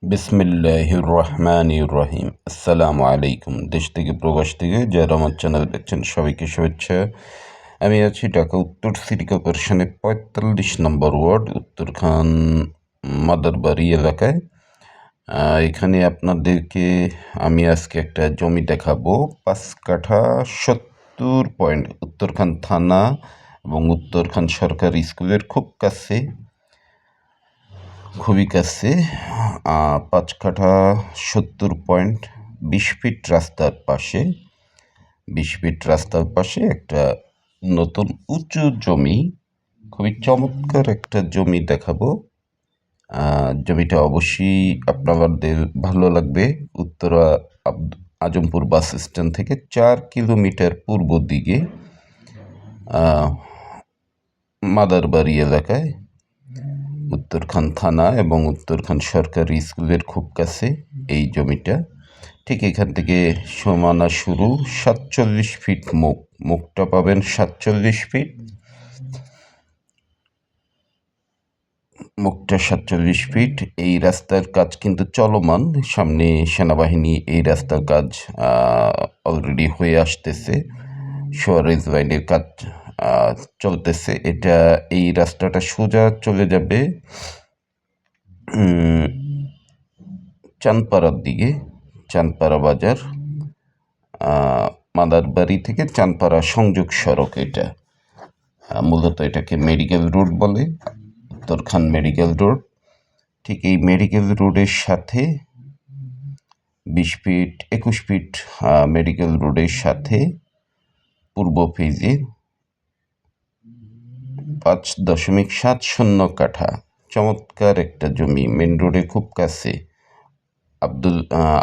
বিসমিল্লাহির রহমানির রহিম। আসসালামু আলাইকুম। দেশ থেকে প্রবাস থেকে যারা আমার চ্যানেল দেখছেন সবাইকে শুভেচ্ছা। আমি আছি ঢাকা উত্তর সিটি কর্পোরেশনের ৪৫ নম্বর ওয়ার্ড উত্তরখান মাদারবাড়ি এলাকায়। এখানে আপনাদেরকে আমি আজকে একটা জমি দেখাবো ৫ কাঠা ৭০ পয়েন্ট উত্তরখান থানা এবং উত্তরখান সরকারি স্কুলের খুবই কাছে। ৫ কাঠা ৭০ পয়েন্ট ২০ ফিট রাস্তার পাশে একটা নতুন উঁচু জমি, খুবই চমৎকার একটা জমি দেখাবো। জমিটা অবশ্যই আপনাদের ভালো লাগবে। উত্তরা আজমপুর বাস স্ট্যান্ড থেকে ৪ কিলোমিটার পূর্ব দিকে মাদারবাড়ি এলাকায় উত্তরখান থানা এবং উত্তরখান সরকারি স্কুলের খুব কাছে এই জমিটা। ঠিক এখান থেকে সীমানা শুরু ৪৭ ফিট মুখটা পাবেন ৪৭ ফিট, মুখটা ৪৭ ফিট। এই রাস্তার কাজ কিন্তু চলমান, সামনে সেনাবাহিনী এই রাস্তার কাজ অলরেডি হয়ে আসতেছে, শোয়ারেজ লাইনের কাজ চলতেছে। এই রাস্তাটা সোজা চলে যাবে চাঁদপাড়ার দিকে, চাঁদপাড়া বাজার, মাদারবাড়ি থেকে চাঁদপাড়া সংযোগ সড়ক। এটা মূলত এটাকে মেডিকেল রোড বলে, উত্তরখান মেডিকেল রোড। ঠিক এই মেডিকেল রোডের সাথে ২০ ফিট ২১ ফিট মেডিকেল রোডের সাথে পূর্ব ফেজে ৫.৭০ কাঠা চমৎকার একটা জমি, মেন রোডের খুব কাছে,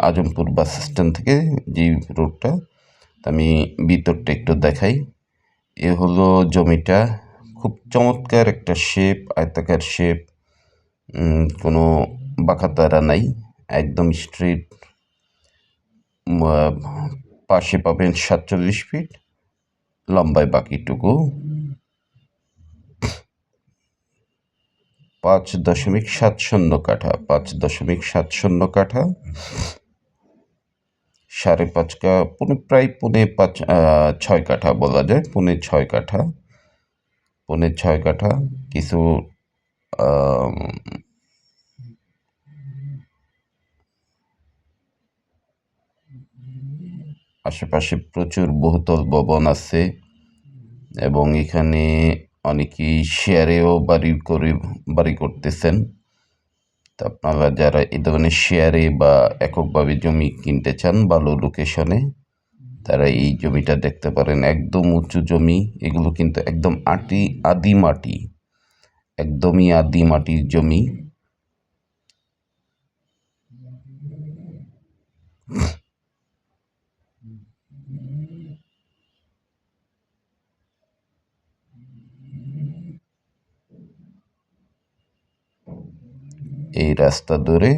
আজমপুর বাস স্ট্যান্ড থেকে যে রোডটা। আমি ভিতরটা একটু দেখাই। এ হলো জমিটা, খুব চমৎকার একটা শেপ, আয়তাকার শেপ, কোনো বাঁকাতারা নাই, একদম স্ট্রেট। পাশে পাবেন ৪৭ ফিট, লম্বায় বাকিটুকু ৫.৭০ কাঠা, ৫.৭০ কাঠা, ৫.৫ প্রায় ৬ কাঠা বলা যায়, ৬.৫ কাঠা। কিছু আশেপাশে প্রচুর বহুতল ভবন আছে এবং এখানে অনেকেই শেয়ারেও বাড়ি করতেছেন। তা আপনারা যারা এই ধরনের শেয়ারে বা এককভাবে জমি কিনতে চান ভালো লোকেশনে, তারা এই জমিটা দেখতে পারেন। একদম উঁচু জমি, এগুলো কিন্তু একদম আদি মাটি, একদমই আদি মাটির জমি। এই রাস্তা ধরে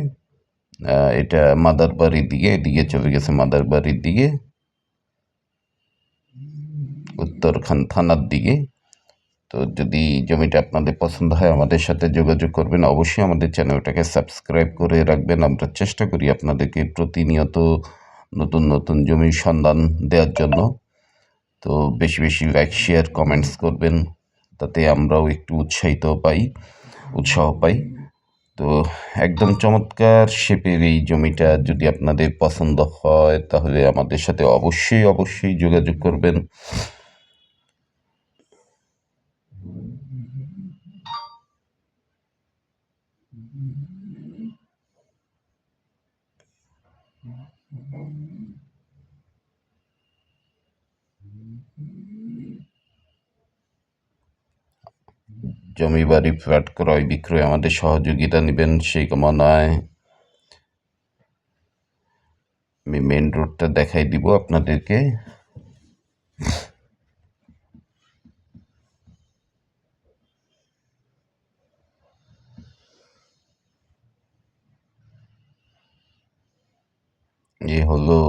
এটা মাদারবাড়ির দিকে, এদিকে চলে গেছে মাদারবাড়ির দিকে, উত্তরখান থানার দিকে। তো যদি জমিটা আপনাদের পছন্দ হয় আমাদের সাথে যোগাযোগ করবেন। অবশ্যই আমাদের চ্যানেলটাকে সাবস্ক্রাইব করে রাখবেন। আমরা চেষ্টা করি আপনাদেরকে প্রতিনিয়ত নতুন নতুন জমির সন্ধান দেওয়ার জন্য। তো বেশি বেশি লাইক, শেয়ার, কমেন্টস করবেন, তাতে আমরাও একটু উৎসাহ পাই। তো একদম চমৎকার শেপের এই জমিটা যদি আপনাদের পছন্দ হয় তাহলে আমাদের সাথে অবশ্যই যোগাযোগ করবেন। জমি বাড়ি ফ্ল্যাট ক্রয় বিক্রয় আমাদের সহযোগিতা নেবেন সেই কামনায় আমি মেন রোডটা দেখাই দিব আপনাদেরকে। হলো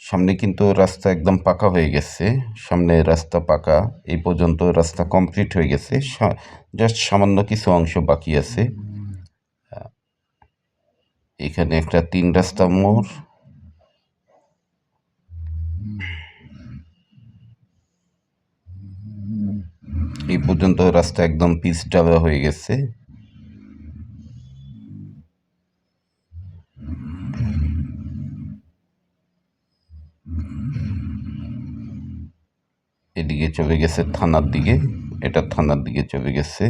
সামনে, কিন্তু রাস্তা একদম পাকা হয়ে গেছে, সামনে রাস্তা পাকা, এই পর্যন্ত রাস্তা কমপ্লিট হয়ে গেছে, জাস্ট সামান্য কিছু অংশ বাকি আছে। এখানে একটা 3 রাস্তা মোড়। এই পর্যন্ত রাস্তা একদম পিচ ডাবা হয়ে গেছে। এদিকে চলে গেছে থানার দিকে, এটা থানার দিকে চলে গেছে।